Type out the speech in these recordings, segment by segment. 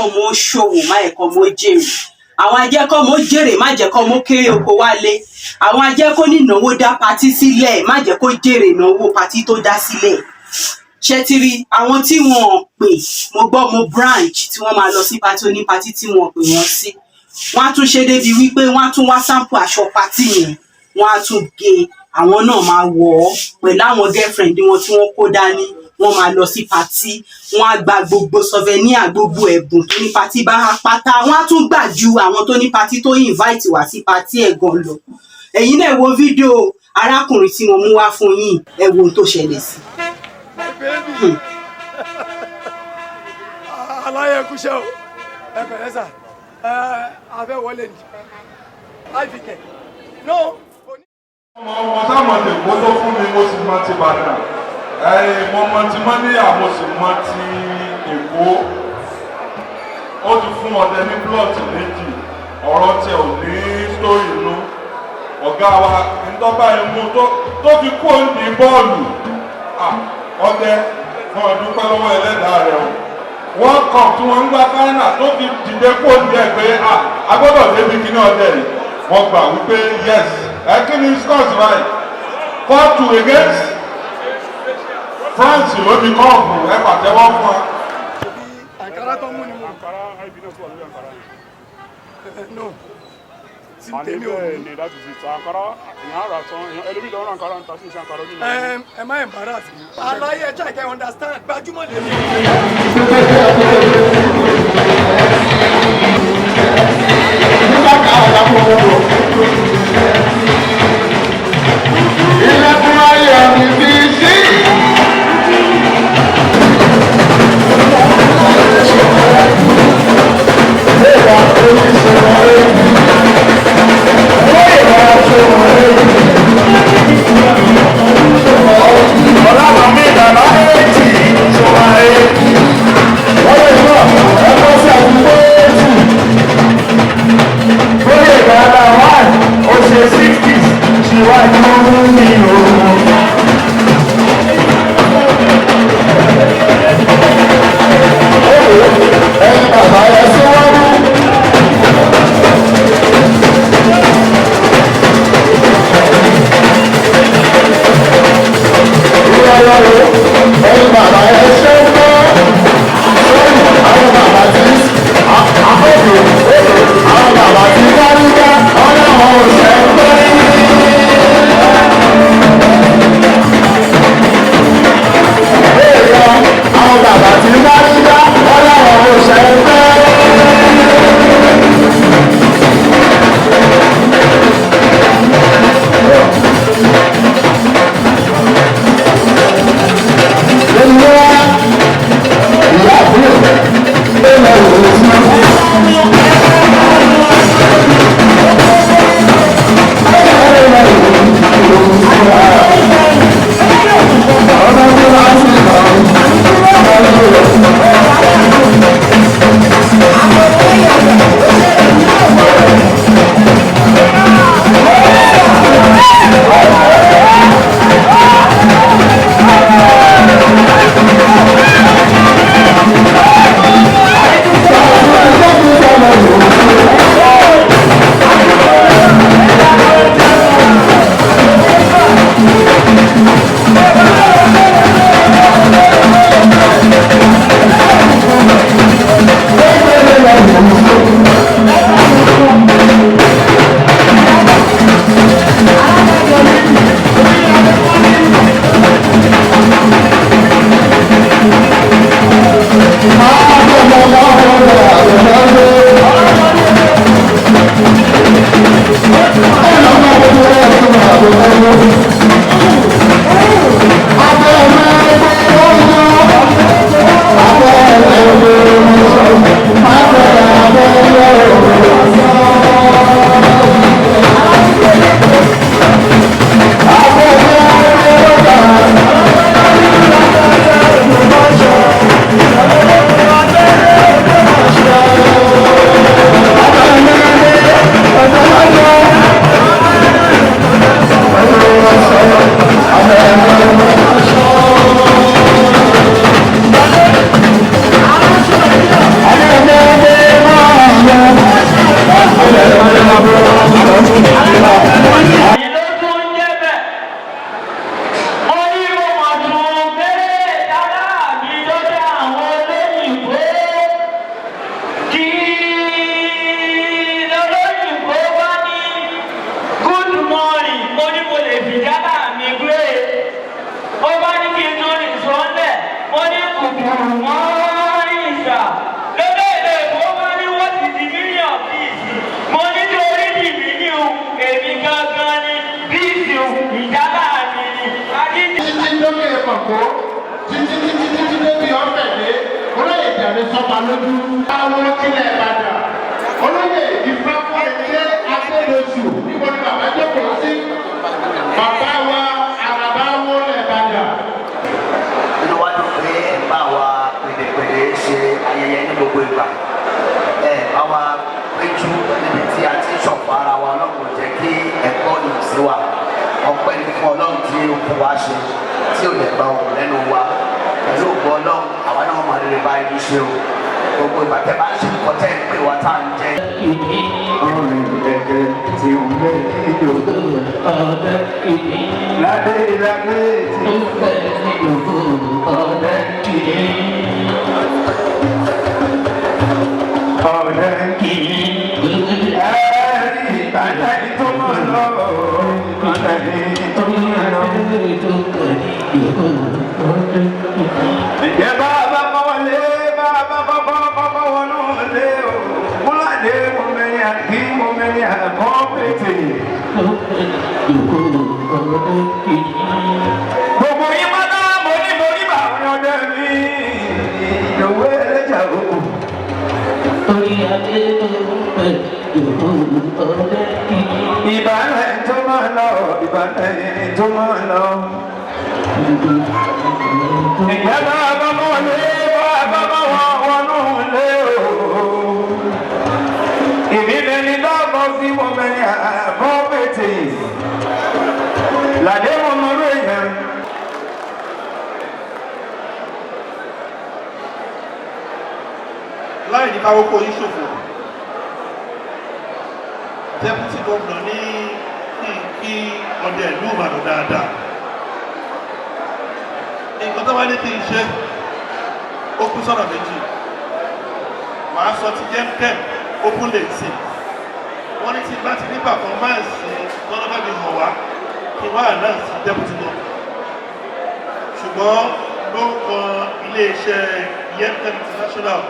kọ́mọ ṣòwò má jẹ́ kọ́mọ jèrè àwọn ajẹ́ kọ́mọ jèrè má jẹ́ kọ́mọ kéré oko wálé àwọn ajẹ́ kó ní ìnáwó dá patí sílẹ̀ má jẹ́ kó jèrè ìnáwó patí tó dá sílẹ̀ ṣe ti rí àwọn tí wọ́n pè mo gbọ́ mo branch tí wọ́n máa lọ sí patí oní patí tí wọ́n pè wọ́n sí wọ́n á tún ṣe débi wípé wọ́n á tún wá sample aṣọ patí yẹn wọ́n á tún gé àwọn náà máa wọ̀ ọ́ pẹ̀lú àwọn girlfriend wọn tí wọ́n kó dání wọ́n máa lọ sí patí wọ́n á gba gbogbo souvenir gbogbo ẹ̀bùn tó ní patí bá há pátá wọ́n á tún gbà ju àwọn tó ní patí tó invite wá sí patí ẹ̀ gan lọ ẹ̀yin náà wo fídíò arákùnrin tí mo mú wá fún yín ẹ wo ohun tó ṣẹlẹ̀ sí. aláyẹ kúṣẹ́ o ẹ pẹ̀lẹ́ sà abẹ́ wọlé ni àìfikẹ́ no. ọmọ sáwọn ti kó tó fún mi mo sì mọ ti Ìbàdàn mo mọ ti Mọ́níyà mo sì mọ ti Èkó ó ti fún ọdẹ ní plọ̀tì méjì ọ̀rọ̀ tẹ ò ní sítórì inú ọ̀gá wa ńdọ́bà ẹ̀mú tó fi kó ní bọ́ọ̀lù ọdẹ fún ọdún pẹ́ lọ́wọ́ ẹlẹ́dàá rẹ̀ o wọ́n kàn tí wọ́n ń gbá fáínà tó fi dìde kó ní ẹ̀ pé agbọ́dọ̀ débi kíní ọdẹ yìí wọ́n gbà wípé yes kí ni scott báyìí 4-2 against France ló ní kọ́ọ̀bù ẹ pàtẹ́wọ́ fún wa. àǹkárá tó mú ni mo. àǹkárá ibi náà tó wà lórí àǹkárá yìí. no tí tèmi ò ní. láti fi ta àǹkárá ìyàn ara tán ẹlòmí lọ́rùn àǹkárá ń ta sí ìṣe àǹkárá nínú. ẹ má embarrass mi. aláyé ẹ try to understand gbajúmọ̀ lè mi. ilẹ̀kùn ayọ̀ mi fi sí. ọlọ́run mi dàgbà èjì ìṣòwò ayé. wọ́n lè gbọ́ ẹ̀kọ́ sí àdúgbò èjì. lórí ìgbàlá one ó ṣe 60s ṣíwájú mi o. ẹ̀yin bàbá ẹ síwájú. ẹ̀yin bàbá ẹ ṣe ń bọ́. àwọn bàbá tí àwọn bàbá tí káríká ọlọ́run ò ṣe ń bọ́. àwọn bàbá tí káríká ọlọ́run ò ṣe ń bọ́. ìdàrí sọ́ba lójú. Àwọn kílẹ̀ Ìbàdàn. Olóyè Ìfẹ́kọ̀ọ́dé Adélóṣù níbo ni bàbá jókòó sí? Bàbá wa Àràbá wọlé Ìbàdàn. Inú wa dùn pé ẹ bá wa pèdèpèdè ṣe ayẹyẹ ní gbogbo ìgbà. Ẹ bá wa péjú níbi tí a ti ṣọ̀fọ̀ ara wa Ọlọ́run jẹ́ kí ẹ̀kọ́ yìí sí wa. Ọpẹ́ ní fún Ọlọ́run tí ó fún wa ṣe tí ò lè gba ohùn lẹ́nu wa. Pẹ̀lú ògbó Ọlọ́run àwa náà máa rere bá ẹni ṣe o. Gbogbo ìgbà tẹ́ bá ń ṣe kọ́tẹ́ ìpè wa tá à ń jẹ. Orin ẹ̀kẹ́ tí ó ń gbé ìjò ládé ládé tí ó fẹ́ nílò ọ̀dẹ́ kìí. Ọ̀dẹ́ kìí. Ẹ̀rí ìbàdàn tó mọ̀ lọ́wọ́. Ìbàdàn tó mọ̀ lọ́wọ́. Ǹjẹ́ bàbá kọ́ wọlé bàbá kọ́kọ́ wọnú lé o. Múlàdé mo mẹ́rin àkí mo mẹ́rin àkọ́ pété. Gbogbo yín pátá mo ní bàbá ọdẹ mi. Ìdòwé ẹlẹ́jà o. Orí adé tó pẹ̀ ìbàdàn tó máa lọ ìbàdàn tó máa lọ. Ìjẹ́ bàbá wọlé bàbá wọnú lé o. Ìbílẹ̀ ní dábọ̀ sí mo mẹ́rin àbọ̀ pété. Làdé wọn mọ lóye yẹn. Láì ní káwọ́ kó yín ṣòfò. Deputy Governor ní kí ọdẹ ìlú Ìbàdàn dáadáa. Nǹkan tó bá ní kí n ṣe ó kú sọ́nà méjì. Màá sọ ti jẹ́mtẹ́m open late sí. Wọ́n ní tí bá ti ní pàfọ́mánsì tọ́lọ́ bá mi hàn wá kí wọ́n náà sí Deputy Governor. Ṣùgbọ́n ló kan iléeṣẹ́ Yemtem International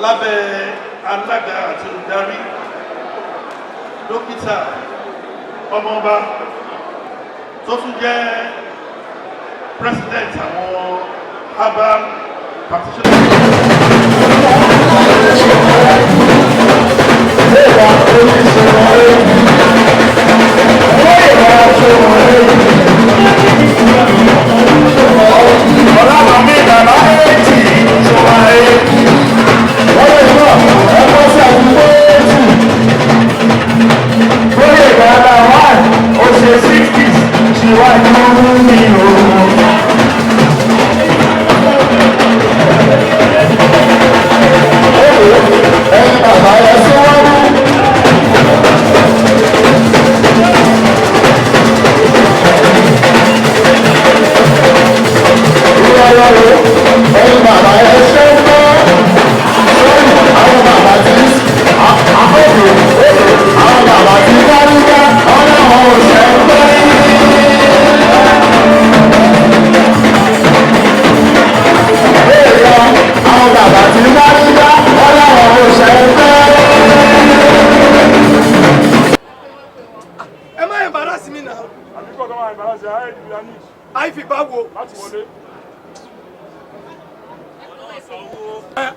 lábẹ́ alága àti olùdarí dókítà ọmọọba tó tún jẹ́ president àwọn herbal practitioners.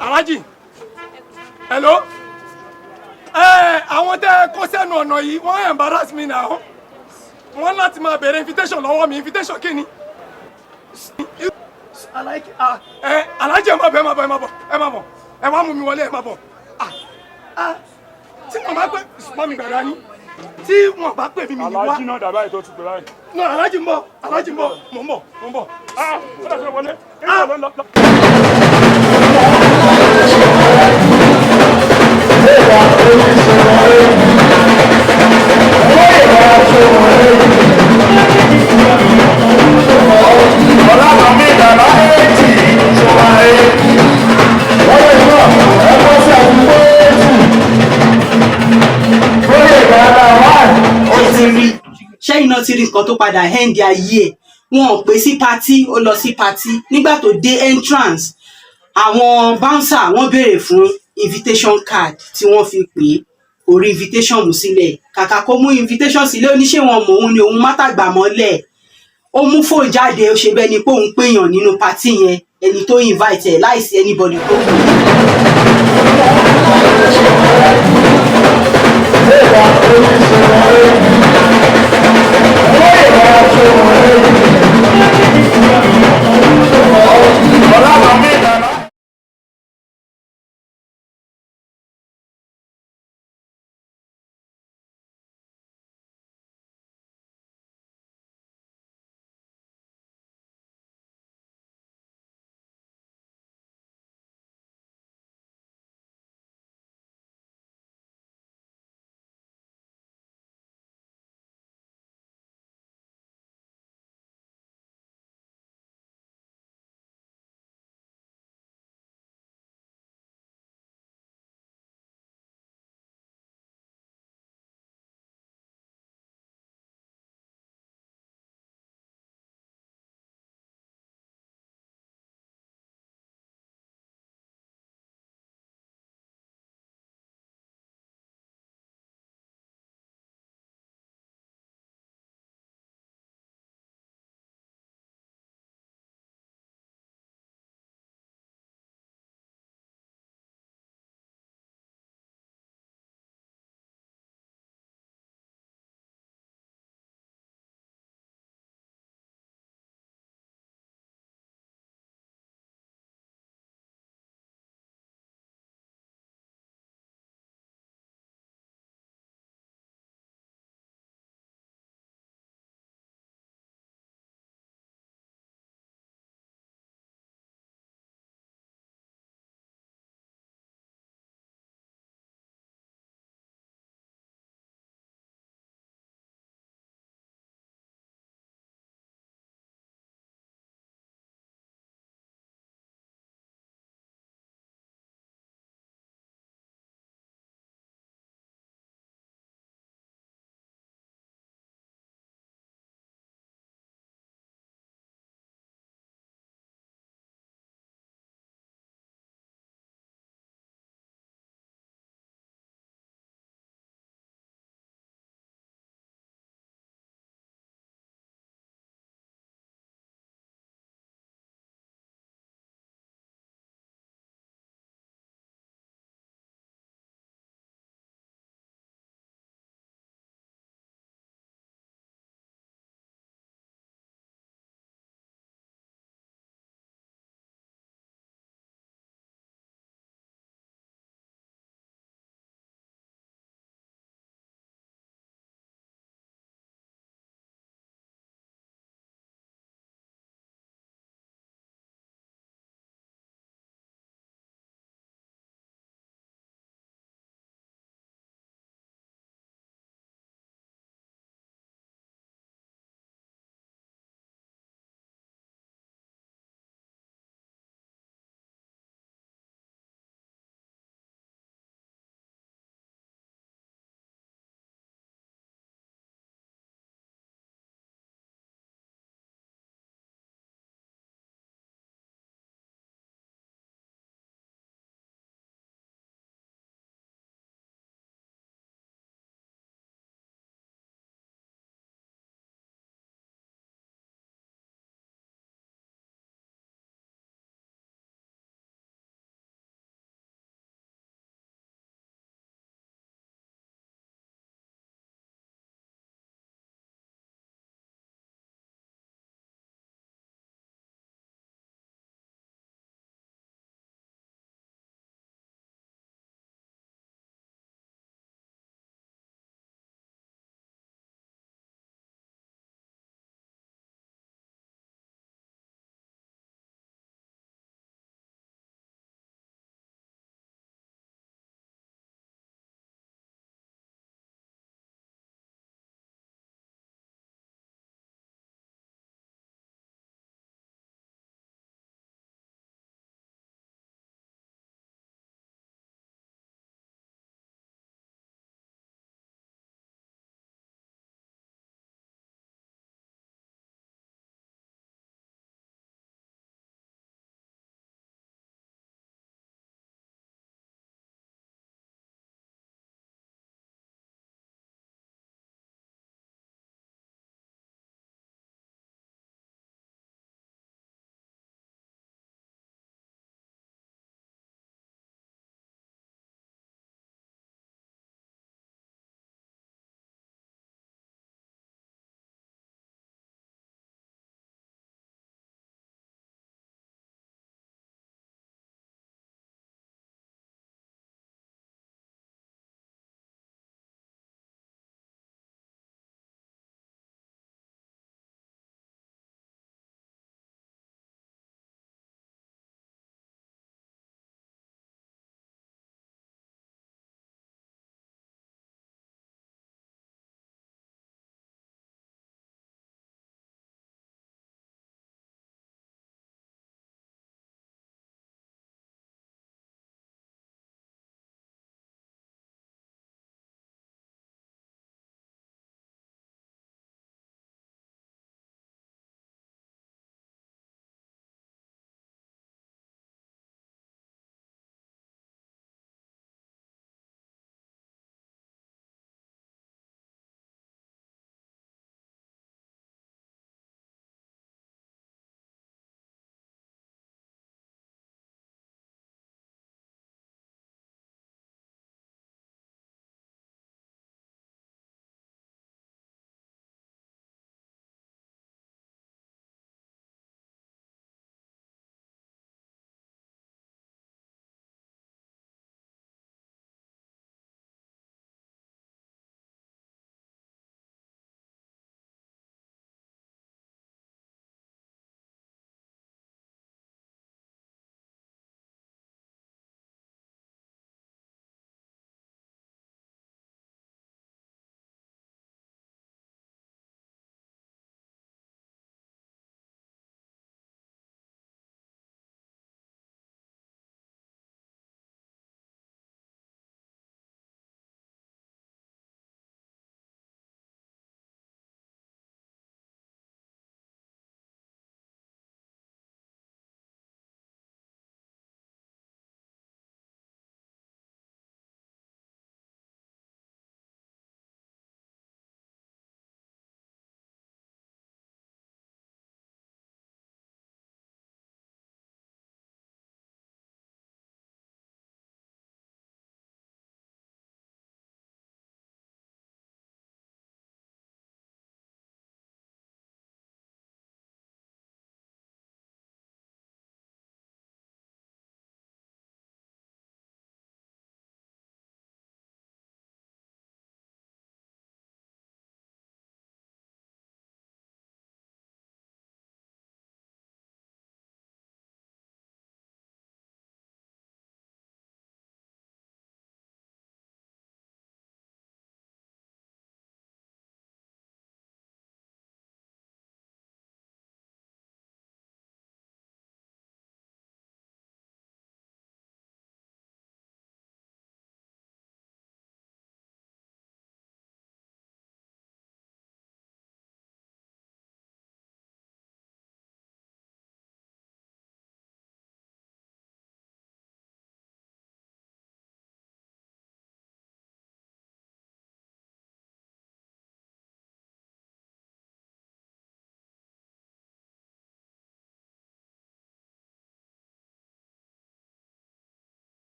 Alhaji, hello. Àwọn tẹ́ kó sẹ́nu ọ̀nà yìí wọ́n embarrass me now. Wọ́n láti máa bẹ̀rẹ̀ invitation lọ́wọ́ mi. Invitation kí ni? Alhaji ẹ má bọ̀, ẹ má bọ̀, ẹ má bọ̀, ẹ má bọ̀. Ẹ wá mú mi wọlé, ẹ má bọ̀. Tí wọ́n bá pè mọ́ mi gbàdá ní. Tí wọ́n bá pè mí mi ní wá. Alhaji náà dàbá ètò ti pè báyìí. No, Alhaji ń bọ̀, Alhaji ń bọ̀, mò ń bọ̀, mò ń bọ̀. Ó dàbí wọlé. Ṣẹ́yìn náà ti rí nǹkan tó padà end ayé ẹ̀. Wọn ò pè sí party, ó lọ sí party. Nígbà tó dé entrance, àwọn bouncer wọ́n béèrè fún invitation card tí wọ́n fi pè é. Kò rí invitation mú sílẹ̀. Kàkà kó mú invitation sílẹ̀, oníṣẹ́ wọn mọ̀ òun ni òun mátàgbà mọ́lẹ̀. Ó mú fóònù jáde, ó ṣe bẹ́ẹ̀ ni pé òun péyàn nínú party yẹn. ẹni tó invite ẹ̀ láìsí anybody tó kù.